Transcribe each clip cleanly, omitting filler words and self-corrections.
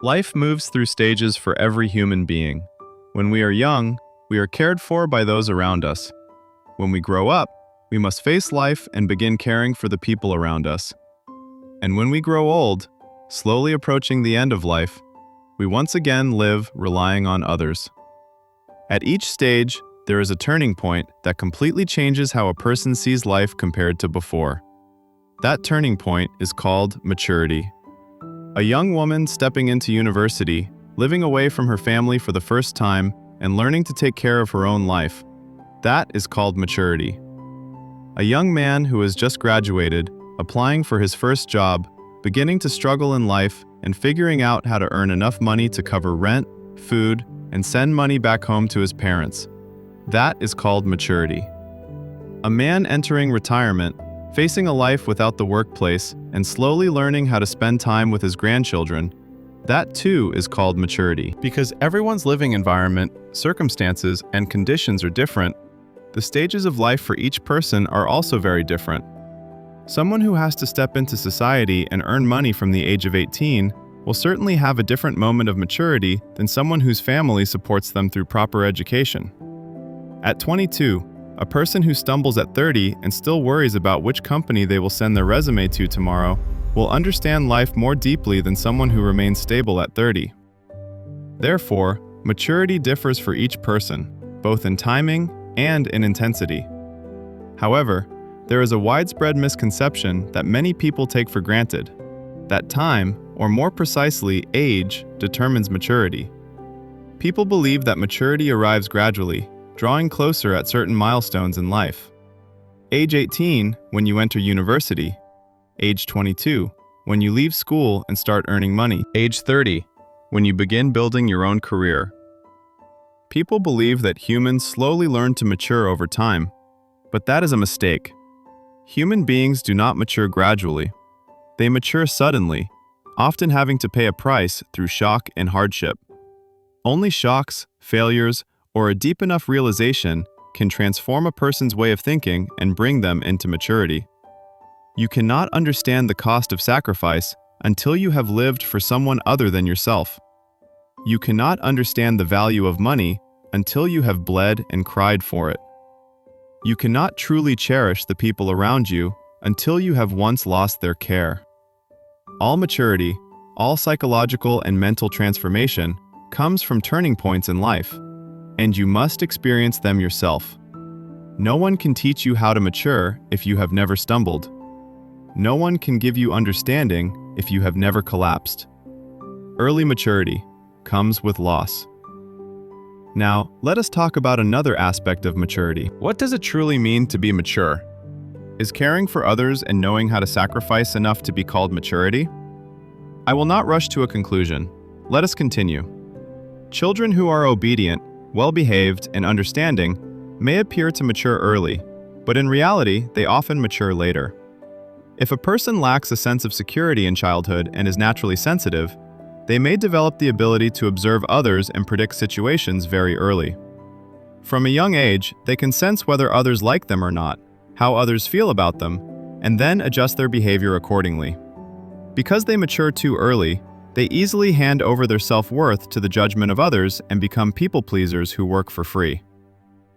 Life moves through stages for every human being. When we are young, we are cared for by those around us. When we grow up, we must face life and begin caring for the people around us. And when we grow old, slowly approaching the end of life, we once again live relying on others. At each stage, there is a turning point that completely changes how a person sees life compared to before. That turning point is called maturity. A young woman stepping into university, living away from her family for the first time, and learning to take care of her own life. That is called maturity. A young man who has just graduated, applying for his first job, beginning to struggle in life, and figuring out how to earn enough money to cover rent, food, and send money back home to his parents. That is called maturity. A man entering retirement, facing a life without the workplace, and slowly learning how to spend time with his grandchildren, that too is called maturity. Because everyone's living environment, circumstances, and conditions are different, the stages of life for each person are also very different. Someone who has to step into society and earn money from the age of 18 will certainly have a different moment of maturity than someone whose family supports them through proper education. At 22, a person who stumbles at 30 and still worries about which company they will send their resume to tomorrow will understand life more deeply than someone who remains stable at 30. Therefore, maturity differs for each person, both in timing and in intensity. However, there is a widespread misconception that many people take for granted, that time, or more precisely, age, determines maturity. People believe that maturity arrives gradually, drawing closer at certain milestones in life. Age 18, when you enter university. Age 22, when you leave school and start earning money. Age 30, when you begin building your own career. People believe that humans slowly learn to mature over time, but that is a mistake. Human beings do not mature gradually. They mature suddenly, often having to pay a price through shock and hardship. Only shocks, failures, or a deep enough realization can transform a person's way of thinking and bring them into maturity. You cannot understand the cost of sacrifice until you have lived for someone other than yourself. You cannot understand the value of money until you have bled and cried for it. You cannot truly cherish the people around you until you have once lost their care. All maturity, all psychological and mental transformation comes from turning points in life, and you must experience them yourself. No one can teach you how to mature if you have never stumbled. No one can give you understanding if you have never collapsed. Early maturity comes with loss. Now, let us talk about another aspect of maturity. What does it truly mean to be mature? Is caring for others and knowing how to sacrifice enough to be called maturity? I will not rush to a conclusion. Let us continue. Children who are obedient, well-behaved, and understanding may appear to mature early, but in reality, they often mature later. If a person lacks a sense of security in childhood and is naturally sensitive, they may develop the ability to observe others and predict situations very early. From a young age, they can sense whether others like them or not, how others feel about them, and then adjust their behavior accordingly. Because they mature too early, they easily hand over their self-worth to the judgment of others and become people-pleasers who work for free.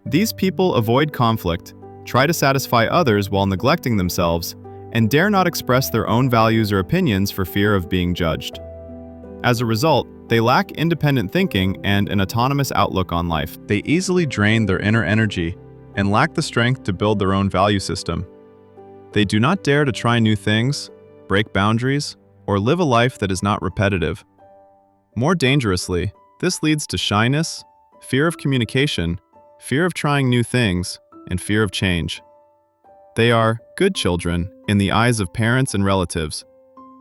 These people avoid conflict, try to satisfy others while neglecting themselves, and dare not express their own values or opinions for fear of being judged. As a result, they lack independent thinking and an autonomous outlook on life. They easily drain their inner energy and lack the strength to build their own value system. They do not dare to try new things, break boundaries, or live a life that is not repetitive. More dangerously, this leads to shyness, fear of communication, fear of trying new things, and fear of change. They are good children in the eyes of parents and relatives,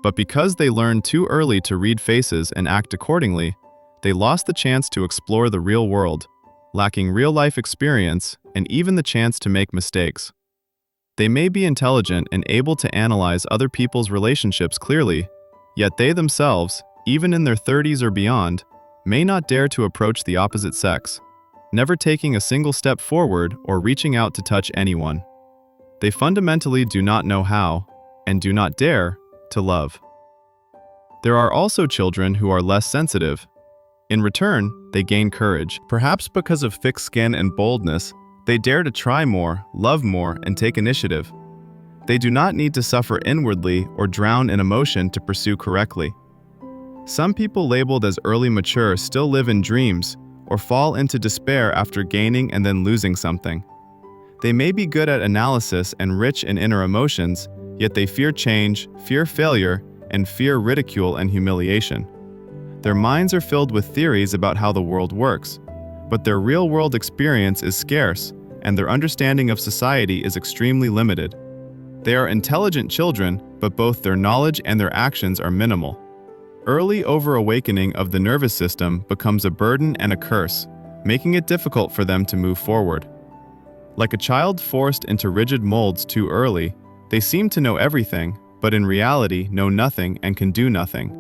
but because they learned too early to read faces and act accordingly, they lost the chance to explore the real world, lacking real-life experience and even the chance to make mistakes. They may be intelligent and able to analyze other people's relationships clearly, yet they themselves, even in their 30s or beyond, may not dare to approach the opposite sex, never taking a single step forward or reaching out to touch anyone. They fundamentally do not know how, and do not dare, to love. There are also children who are less sensitive. In return, they gain courage. Perhaps because of thick skin and boldness, they dare to try more, love more, and take initiative. They do not need to suffer inwardly or drown in emotion to pursue correctly. Some people labeled as early mature still live in dreams or fall into despair after gaining and then losing something. They may be good at analysis and rich in inner emotions, yet they fear change, fear failure, and fear ridicule and humiliation. Their minds are filled with theories about how the world works, but their real-world experience is scarce, and their understanding of society is extremely limited. They are intelligent children, but both their knowledge and their actions are minimal. Early over-awakening of the nervous system becomes a burden and a curse, making it difficult for them to move forward. Like a child forced into rigid molds too early, they seem to know everything, but in reality know nothing and can do nothing.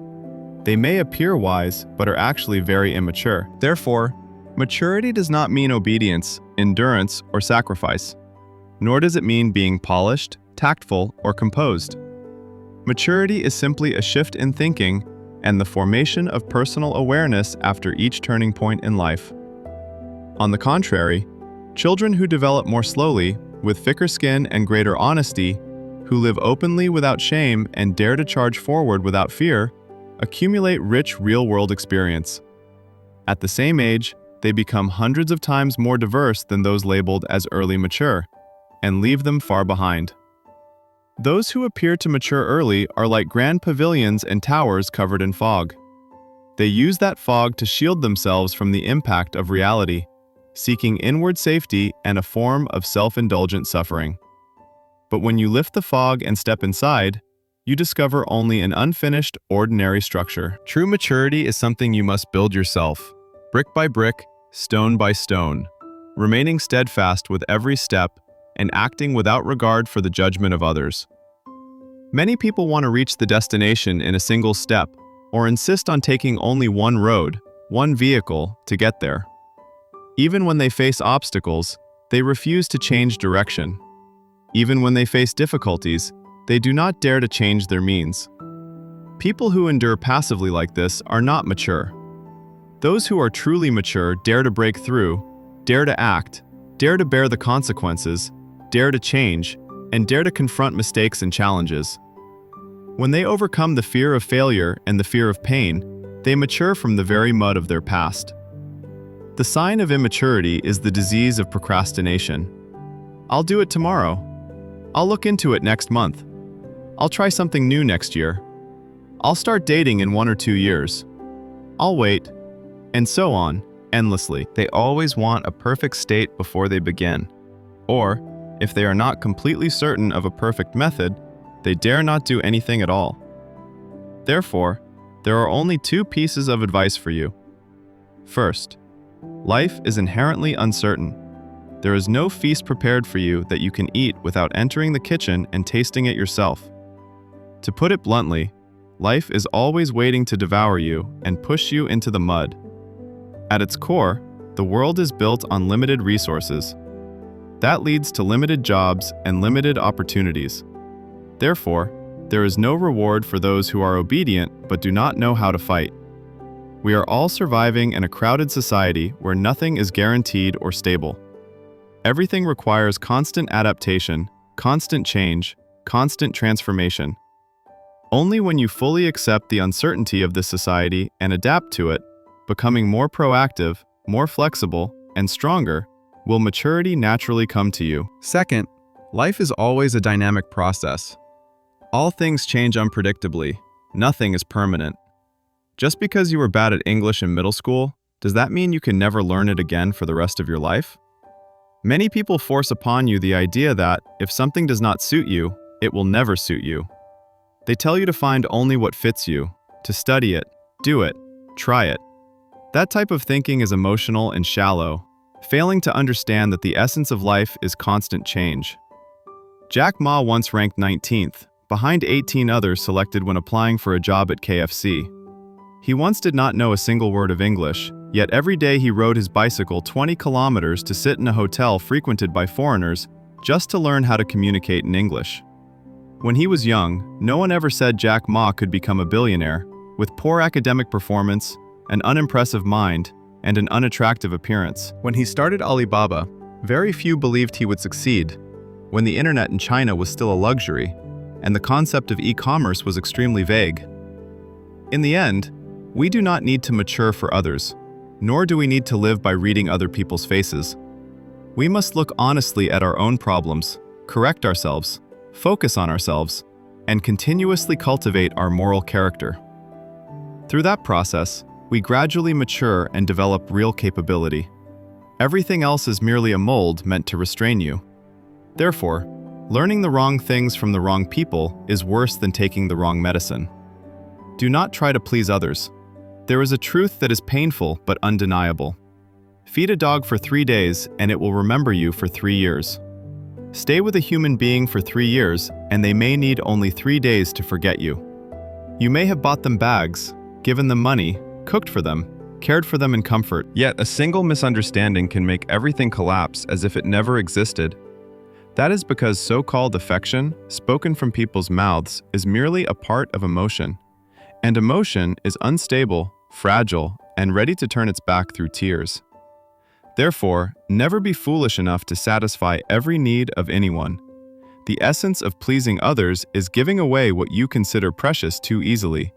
They may appear wise, but are actually very immature. Therefore, maturity does not mean obedience, endurance, or sacrifice, nor does it mean being polished, tactful, or composed. Maturity is simply a shift in thinking and the formation of personal awareness after each turning point in life. On the contrary, children who develop more slowly, with thicker skin and greater honesty, who live openly without shame and dare to charge forward without fear, accumulate rich real-world experience. At the same age, they become hundreds of times more diverse than those labeled as early mature, and leave them far behind. Those who appear to mature early are like grand pavilions and towers covered in fog. They use that fog to shield themselves from the impact of reality, seeking inward safety and a form of self-indulgent suffering. But when you lift the fog and step inside, you discover only an unfinished, ordinary structure. True maturity is something you must build yourself, brick by brick, stone by stone, remaining steadfast with every step and acting without regard for the judgment of others. Many people want to reach the destination in a single step, or insist on taking only one road, one vehicle, to get there. Even when they face obstacles, they refuse to change direction. Even when they face difficulties, they do not dare to change their means. People who endure passively like this are not mature. Those who are truly mature dare to break through, dare to act, dare to bear the consequences, dare to change, and dare to confront mistakes and challenges. When they overcome the fear of failure and the fear of pain, they mature from the very mud of their past. The sign of immaturity is the disease of procrastination. I'll do it tomorrow. I'll look into it next month. I'll try something new next year. I'll start dating in 1 or 2 years. I'll wait, and so on, endlessly. They always want a perfect state before they begin. Or, if they are not completely certain of a perfect method, they dare not do anything at all. Therefore, there are only 2 pieces of advice for you. First, life is inherently uncertain. There is no feast prepared for you that you can eat without entering the kitchen and tasting it yourself. To put it bluntly, life is always waiting to devour you and push you into the mud. At its core, the world is built on limited resources. That leads to limited jobs and limited opportunities. Therefore, there is no reward for those who are obedient but do not know how to fight. We are all surviving in a crowded society where nothing is guaranteed or stable. Everything requires constant adaptation, constant change, constant transformation. Only when you fully accept the uncertainty of this society and adapt to it, becoming more proactive, more flexible, and stronger, will maturity naturally come to you. Second, life is always a dynamic process. All things change unpredictably. Nothing is permanent. Just because you were bad at English in middle school, does that mean you can never learn it again for the rest of your life? Many people force upon you the idea that, if something does not suit you, it will never suit you. They tell you to find only what fits you, to study it, do it, try it. That type of thinking is emotional and shallow, failing to understand that the essence of life is constant change. Jack Ma once ranked 19th, behind 18 others selected when applying for a job at KFC. He once did not know a single word of English, yet every day he rode his bicycle 20 kilometers to sit in a hotel frequented by foreigners just to learn how to communicate in English. When he was young, no one ever said Jack Ma could become a billionaire, with poor academic performance, an unimpressive mind, and an unattractive appearance. When he started Alibaba, very few believed he would succeed, when the internet in China was still a luxury, and the concept of e-commerce was extremely vague. In the end, we do not need to mature for others, nor do we need to live by reading other people's faces. We must look honestly at our own problems, correct ourselves, focus on ourselves, and continuously cultivate our moral character. Through that process, we gradually mature and develop real capability. Everything else is merely a mold meant to restrain you. Therefore, learning the wrong things from the wrong people is worse than taking the wrong medicine. Do not try to please others. There is a truth that is painful but undeniable. Feed a dog for 3 days and it will remember you for 3 years. Stay with a human being for 3 years and they may need only 3 days to forget you. You may have bought them bags, given them money, cooked for them, cared for them in comfort. Yet a single misunderstanding can make everything collapse as if it never existed. That is because so-called affection, spoken from people's mouths, is merely a part of emotion. And emotion is unstable, fragile, and ready to turn its back through tears. Therefore, never be foolish enough to satisfy every need of anyone. The essence of pleasing others is giving away what you consider precious too easily,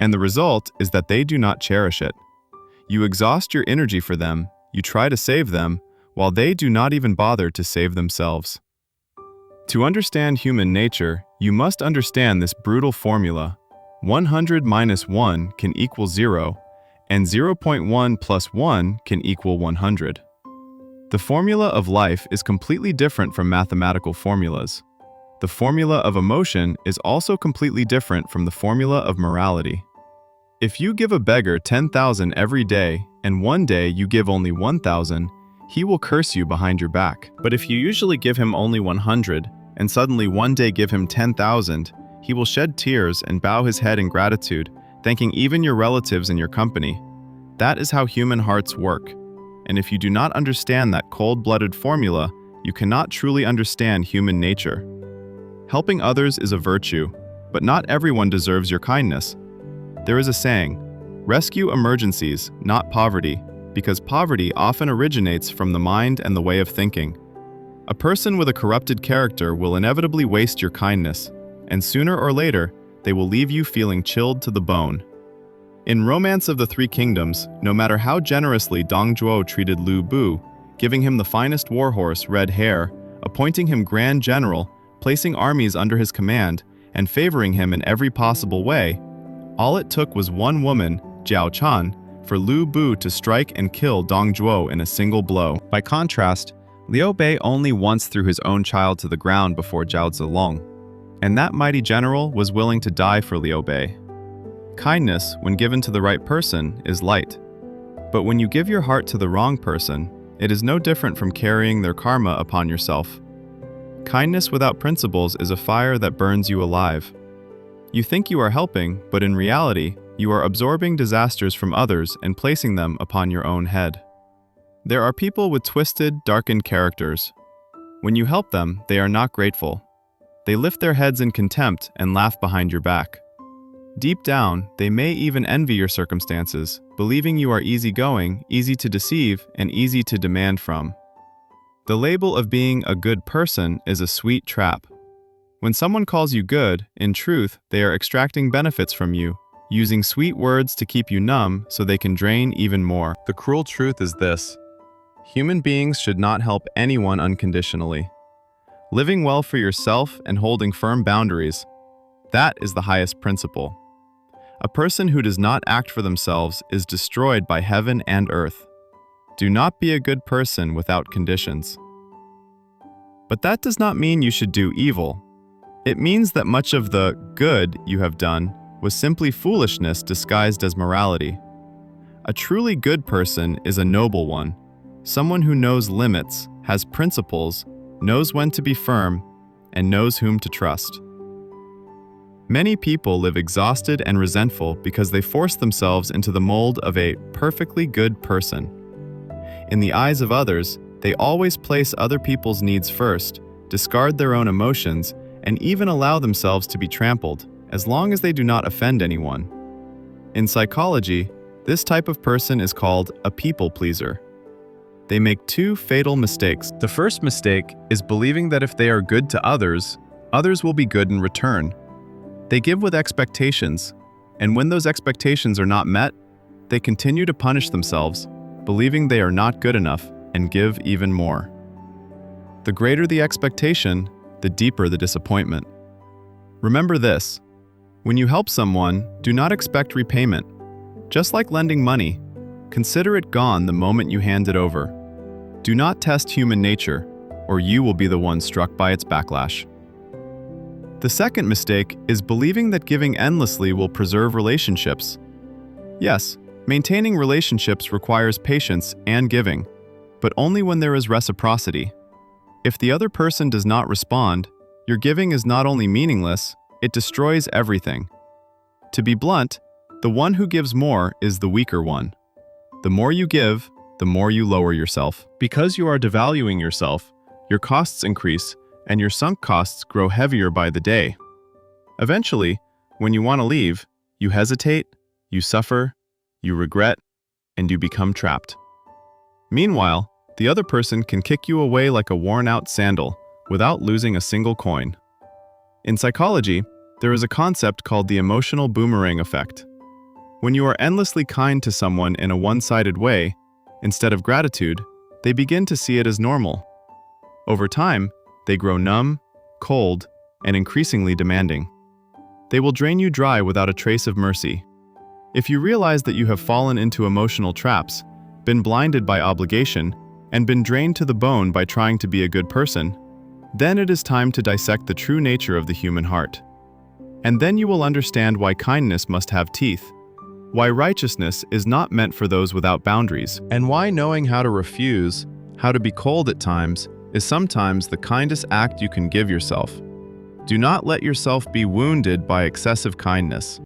and the result is that they do not cherish it. You exhaust your energy for them, you try to save them, while they do not even bother to save themselves. To understand human nature, you must understand this brutal formula. 100 minus 1 can equal 0, and 0.1 plus 1 can equal 100. The formula of life is completely different from mathematical formulas. The formula of emotion is also completely different from the formula of morality. If you give a beggar 10,000 every day, and one day you give only 1,000, he will curse you behind your back. But if you usually give him only 100, and suddenly one day give him 10,000, he will shed tears and bow his head in gratitude, thanking even your relatives in your company. That is how human hearts work. And if you do not understand that cold-blooded formula, you cannot truly understand human nature. Helping others is a virtue, but not everyone deserves your kindness. There is a saying, rescue emergencies, not poverty, because poverty often originates from the mind and the way of thinking. A person with a corrupted character will inevitably waste your kindness, and sooner or later, they will leave you feeling chilled to the bone. In Romance of the Three Kingdoms, no matter how generously Dong Zhuo treated Lu Bu, giving him the finest warhorse, red hair, appointing him Grand General, placing armies under his command, and favoring him in every possible way, all it took was one woman, Jiao Chan, for Lu Bu to strike and kill Dong Zhuo in a single blow. By contrast, Liu Bei only once threw his own child to the ground before Zhao Zilong, and that mighty general was willing to die for Liu Bei. Kindness, when given to the right person, is light. But when you give your heart to the wrong person, it is no different from carrying their karma upon yourself. Kindness without principles is a fire that burns you alive. You think you are helping, but in reality, you are absorbing disasters from others and placing them upon your own head. There are people with twisted, darkened characters. When you help them, they are not grateful. They lift their heads in contempt and laugh behind your back. Deep down, they may even envy your circumstances, believing you are easygoing, easy to deceive, and easy to demand from. The label of being a good person is a sweet trap. When someone calls you good, in truth, they are extracting benefits from you, using sweet words to keep you numb so they can drain even more. The cruel truth is this: human beings should not help anyone unconditionally. Living well for yourself and holding firm boundaries, that is the highest principle. A person who does not act for themselves is destroyed by heaven and earth. Do not be a good person without conditions. But that does not mean you should do evil. It means that much of the good you have done was simply foolishness disguised as morality. A truly good person is a noble one, someone who knows limits, has principles, knows when to be firm, and knows whom to trust. Many people live exhausted and resentful because they force themselves into the mold of a perfectly good person. In the eyes of others, they always place other people's needs first, discard their own emotions, and even allow themselves to be trampled, as long as they do not offend anyone. In psychology, this type of person is called a people pleaser. They make two fatal mistakes. The first mistake is believing that if they are good to others, others will be good in return. They give with expectations, and when those expectations are not met, they continue to punish themselves, believing they are not good enough, and give even more. The greater the expectation, the deeper the disappointment. Remember this: when you help someone, do not expect repayment. Just like lending money, consider it gone the moment you hand it over. Do not test human nature, or you will be the one struck by its backlash. The second mistake is believing that giving endlessly will preserve relationships. Yes, maintaining relationships requires patience and giving, but only when there is reciprocity. If the other person does not respond, your giving is not only meaningless, it destroys everything. To be blunt, the one who gives more is the weaker one. The more you give, the more you lower yourself. Because you are devaluing yourself, your costs increase, and your sunk costs grow heavier by the day. Eventually, when you want to leave, you hesitate, you suffer, you regret, and you become trapped. Meanwhile, the other person can kick you away like a worn-out sandal without losing a single coin. In psychology, there is a concept called the emotional boomerang effect. When you are endlessly kind to someone in a one-sided way, instead of gratitude, they begin to see it as normal. Over time, they grow numb, cold, and increasingly demanding. They will drain you dry without a trace of mercy. If you realize that you have fallen into emotional traps, been blinded by obligation, and been drained to the bone by trying to be a good person, then it is time to dissect the true nature of the human heart. And then you will understand why kindness must have teeth, why righteousness is not meant for those without boundaries, and why knowing how to refuse, how to be cold at times, is sometimes the kindest act you can give yourself. Do not let yourself be wounded by excessive kindness.